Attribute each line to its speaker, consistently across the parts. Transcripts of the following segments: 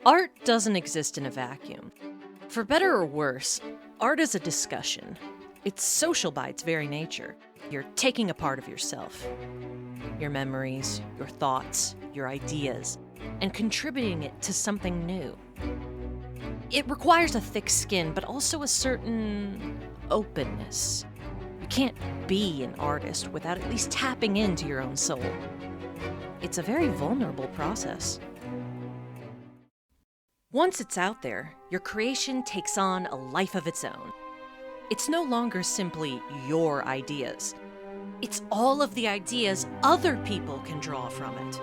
Speaker 1: Art doesn't exist in a vacuum. For better or worse, art is a discussion. It's social by its very nature. You're taking a part of yourself, your memories, your thoughts, your ideas, and contributing it to something new. It requires a thick skin, but also a certain openness. You can't be an artist without at least tapping into your own soul. It's a very vulnerable process. Once it's out there, your creation takes on a life of its own. It's no longer simply your ideas. It's all of the ideas other people can draw from it.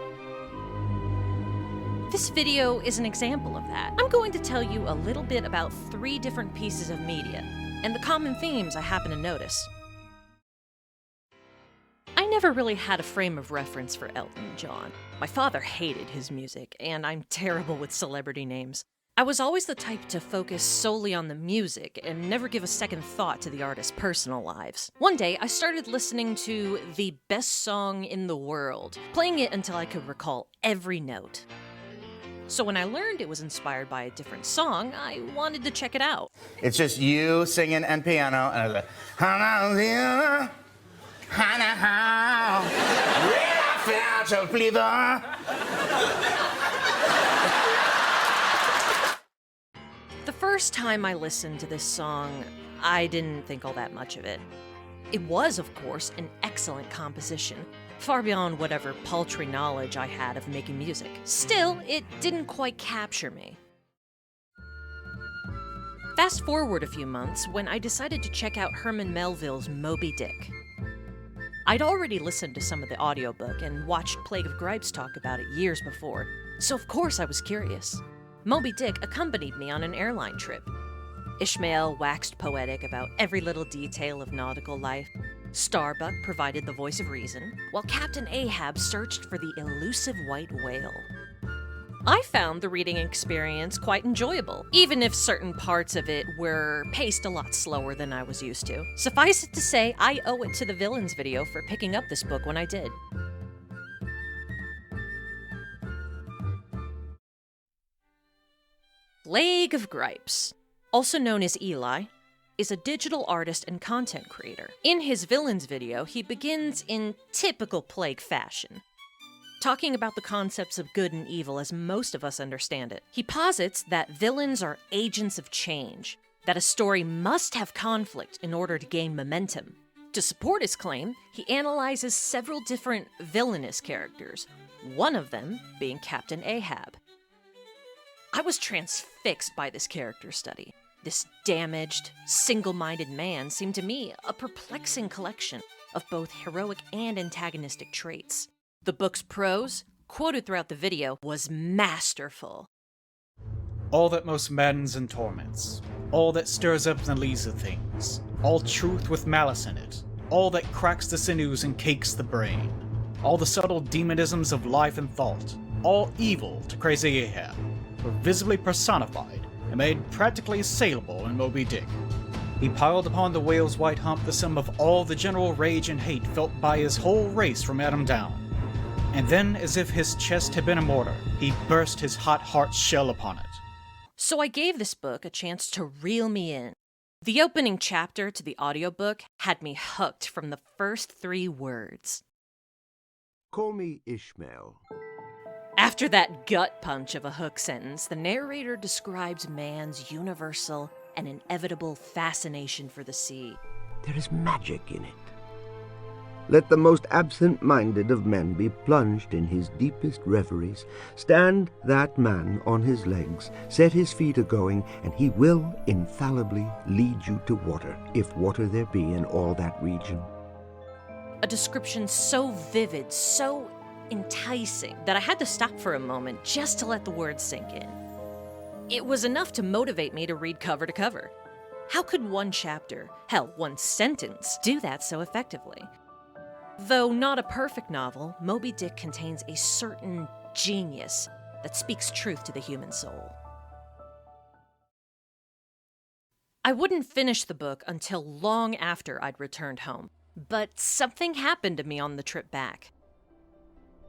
Speaker 1: This video is an example of that. I'm going to tell you a little bit about 3 different pieces of media, and the common themes I happen to notice. I never really had a frame of reference for Elton John. My father hated his music, and I'm terrible with celebrity names. I was always the type to focus solely on the music and never give a second thought to the artist's personal lives. One day, I started listening to the best song in the world, playing it until I could recall every note. So when I learned it was inspired by a different song, I wanted to check it out.
Speaker 2: It's just you singing and piano, and I was like, Hallelujah, Hallelujah, when I felt your flavor.
Speaker 1: The first time I listened to this song, I didn't think all that much of it. It was, of course, an excellent composition, far beyond whatever paltry knowledge I had of making music. Still, it didn't quite capture me. Fast forward a few months when I decided to check out Herman Melville's Moby Dick. I'd already listened to some of the audiobook and watched Plague of Gripes talk about it years before, so of course I was curious. Moby Dick accompanied me on an airline trip. Ishmael waxed poetic about every little detail of nautical life. Starbuck provided the voice of reason, while Captain Ahab searched for the elusive white whale. I found the reading experience quite enjoyable, even if certain parts of it were paced a lot slower than I was used to. Suffice it to say, I owe it to the Villains video for picking up this book when I did. Plague of Gripes, also known as Eli, is a digital artist and content creator. In his Villains video, he begins in typical Plague fashion, talking about the concepts of good and evil as most of us understand it. He posits that villains are agents of change, that a story must have conflict in order to gain momentum. To support his claim, he analyzes several different villainous characters, one of them being Captain Ahab. I was transfixed by this character study. This damaged, single-minded man seemed to me a perplexing collection of both heroic and antagonistic traits. The book's prose, quoted throughout the video, was masterful.
Speaker 3: All that most maddens and torments, all that stirs up and leads to things, all truth with malice in it, all that cracks the sinews and cakes the brain, all the subtle demonisms of life and thought, all evil to crazy Ahab, were visibly personified and made practically saleable in Moby Dick. He piled upon the whale's white hump the sum of all the general rage and hate felt by his whole race from Adam down. And then, as if his chest had been a mortar, he burst his hot heart shell upon it.
Speaker 1: So I gave this book a chance to reel me in. The opening chapter to the audiobook had me hooked from the first 3 words.
Speaker 4: Call me Ishmael.
Speaker 1: After that gut punch of a hook sentence, the narrator describes man's universal and inevitable fascination for the sea.
Speaker 4: There is magic in it. Let the most absent-minded of men be plunged in his deepest reveries. Stand that man on his legs, set his feet a-going, and he will infallibly lead you to water, if water there be in all that region.
Speaker 1: A description so vivid, so enticing, that I had to stop for a moment just to let the words sink in. It was enough to motivate me to read cover to cover. How could one chapter, hell, one sentence, do that so effectively? Though not a perfect novel, Moby Dick contains a certain genius that speaks truth to the human soul. I wouldn't finish the book until long after I'd returned home, but something happened to me on the trip back.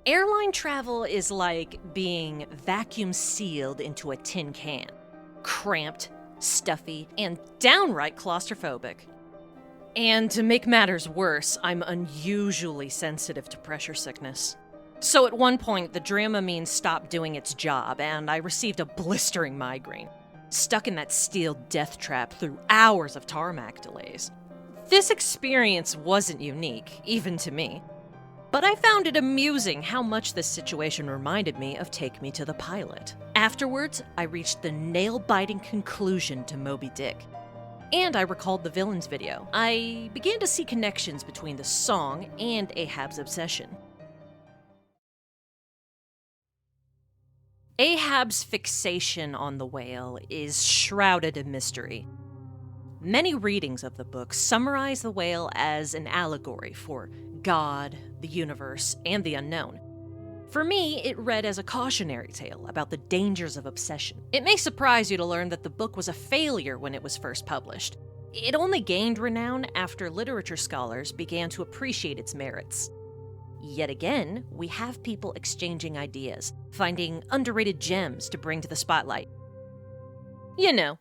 Speaker 1: Airline travel is like being vacuum sealed into a tin can. Cramped, stuffy, and downright claustrophobic. And to make matters worse, I'm unusually sensitive to pressure sickness. So at one point, the Dramamine stopped doing its job, and I received a blistering migraine, stuck in that steel death trap through hours of tarmac delays. This experience wasn't unique, even to me. But I found it amusing how much this situation reminded me of Take Me to the Pilot. Afterwards, I reached the nail-biting conclusion to Moby Dick. And I recalled the villain's video. I began to see connections between the song and Ahab's obsession. Ahab's fixation on the whale is shrouded in mystery. Many readings of the book summarize the whale as an allegory for God, the universe, and the unknown. For me, it read as a cautionary tale about the dangers of obsession. It may surprise you to learn that the book was a failure when it was first published. It only gained renown after literature scholars began to appreciate its merits. Yet again, we have people exchanging ideas, finding underrated gems to bring to the spotlight. You know,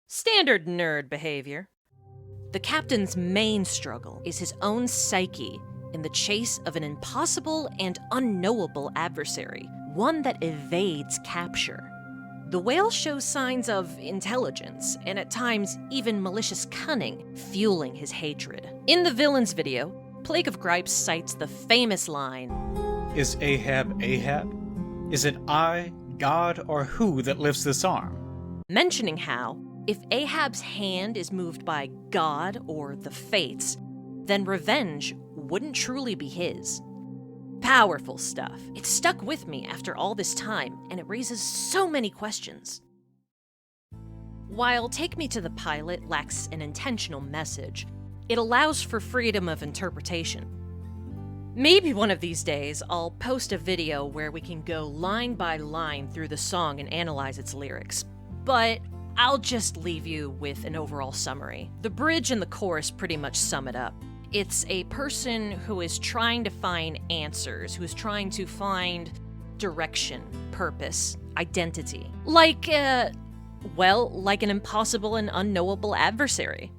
Speaker 1: standard nerd behavior. The captain's main struggle is his own psyche in the chase of an impossible and unknowable adversary, one that evades capture. The whale shows signs of intelligence, and at times even malicious cunning, fueling his hatred. In the villain's video, Plague of Gripes cites the famous line,
Speaker 3: Is Ahab Ahab? Is it I, God, or who that lifts this arm?
Speaker 1: mentioning how, if Ahab's hand is moved by God or the fates, then revenge wouldn't truly be his. Powerful stuff. It stuck with me after all this time, and it raises so many questions. While Take Me to the Pilot lacks an intentional message, it allows for freedom of interpretation. Maybe one of these days, I'll post a video where we can go line by line through the song and analyze its lyrics. But I'll just leave you with an overall summary. The bridge and the chorus pretty much sum it up. It's a person who is trying to find answers, who is trying to find direction, purpose, identity. Like an impossible and unknowable adversary.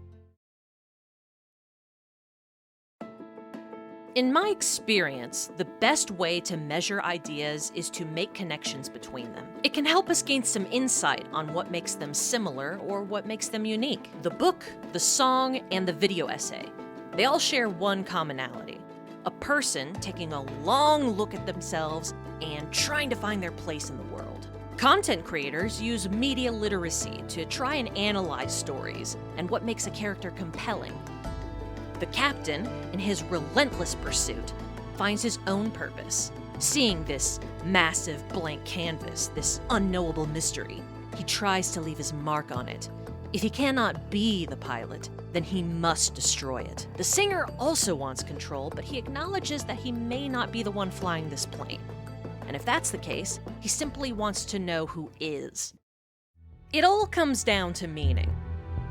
Speaker 1: In my experience, the best way to measure ideas is to make connections between them. It can help us gain some insight on what makes them similar or what makes them unique. The book, the song, and the video essay, they all share one commonality: a person taking a long look at themselves and trying to find their place in the world. Content creators use media literacy to try and analyze stories and what makes a character compelling. The captain, in his relentless pursuit, finds his own purpose. Seeing this massive blank canvas, this unknowable mystery, he tries to leave his mark on it. If he cannot be the pilot, then he must destroy it. The singer also wants control, but he acknowledges that he may not be the one flying this plane. And if that's the case, he simply wants to know who is. It all comes down to meaning.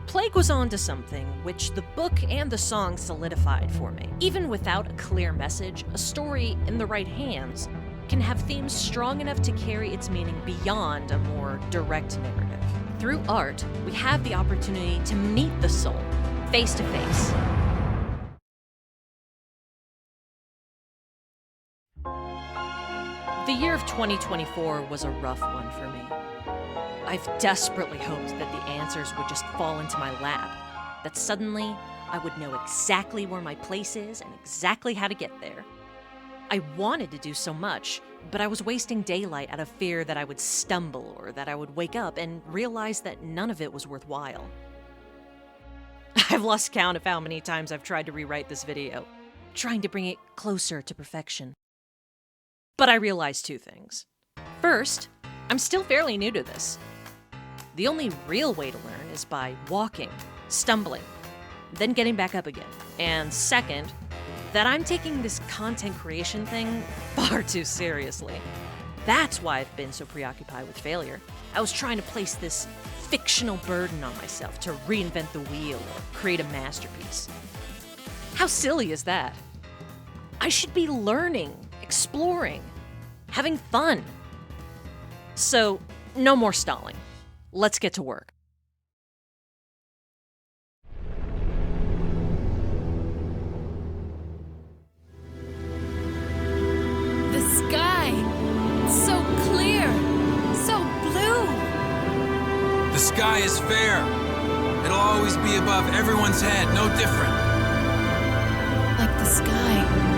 Speaker 1: Plague was onto something which the book and the song solidified for me. Even without a clear message, a story in the right hands can have themes strong enough to carry its meaning beyond a more direct narrative. Through art, we have the opportunity to meet the soul, face to face. The year of 2024 was a rough one for me. I've desperately hoped that the answers would just fall into my lap, that suddenly I would know exactly where my place is and exactly how to get there. I wanted to do so much, but I was wasting daylight out of fear that I would stumble or that I would wake up and realize that none of it was worthwhile. I've lost count of how many times I've tried to rewrite this video, trying to bring it closer to perfection. But I realized two things. First, I'm still fairly new to this. The only real way to learn is by walking, stumbling, then getting back up again. And second, that I'm taking this content creation thing far too seriously. That's why I've been so preoccupied with failure. I was trying to place this fictional burden on myself to reinvent the wheel or create a masterpiece. How silly is that? I should be learning, exploring, having fun. So, no more stalling. Let's get to work.
Speaker 5: The sky, so clear, so blue.
Speaker 6: The sky is fair. It'll always be above everyone's head, no different.
Speaker 5: Like the sky